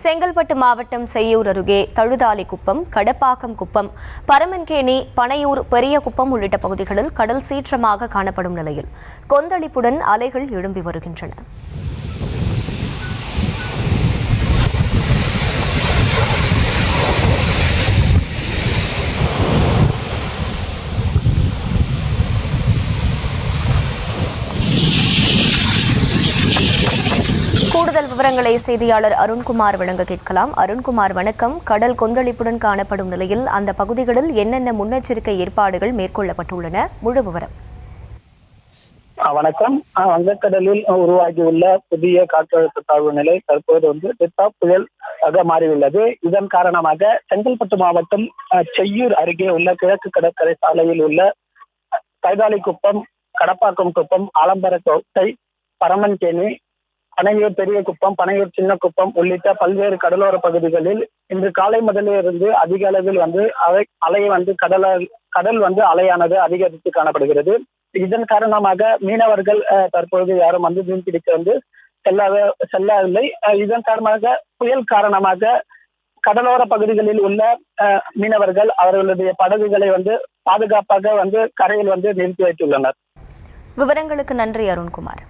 செங்கல்பட்டு மாவட்டம் செய்யூர் அருகே தழுதாலி குப்பம், கடப்பாக்கம் குப்பம், பரமன்கேணி, பனையூர், பெரிய குப்பம் உள்ளிட்ட பகுதிகளில் கடல் சீற்றமாக காணப்படும் நிலையில் கொந்தளிப்புடன் அலைகள் எழும்பி வருகின்றன. கூடுதல் விவரங்களை செய்தியாளர் அருண்குமார் வழங்க கேட்கலாம். அருண்குமார், வணக்கம். கடல் கொந்தளிப்புடன் காணப்படும் நிலையில் அந்த பகுதிகளில் என்னென்ன முன்னெச்சரிக்கை ஏற்பாடுகள் மேற்கொள்ளப்பட்டுள்ளன? முழு விவரம். வணக்கம். வங்கக்கடலில் உருவாகியுள்ள புதிய காற்றழுத்த தாழ்வு நிலை தற்போது டிட்டா புயல் மாறியுள்ளது. இதன் காரணமாக செங்கல்பட்டு மாவட்டம் செய்யூர் அருகே உள்ள கிழக்கு கடற்கரை சாலையில் உள்ள தைதாலி குப்பம், கடப்பாக்கம் குப்பம், ஆலம்பரக்கோட்டை, பரமன்கேணி, பனையூர் பெரிய குப்பம், பனையூர் சின்ன குப்பம் உள்ளிட்ட பல்வேறு கடலோர பகுதிகளில் இன்று காலை முதலிலிருந்து அதிக அளவில் அலை கடல் அலையானது அதிகரித்து காணப்படுகிறது. இதன் காரணமாக மீனவர்கள் தற்பொழுது யாரும் மீன் பிடிக்க செல்லவில்லை. இதன் காரணமாக புயல் காரணமாக கடலோர பகுதிகளில் உள்ள மீனவர்கள் அவர்களுடைய படகுகளை பாதுகாப்பாக கரையில் நிறுத்தி வைத்துள்ளனர். விவரங்களுக்கு நன்றி அருண்குமார்.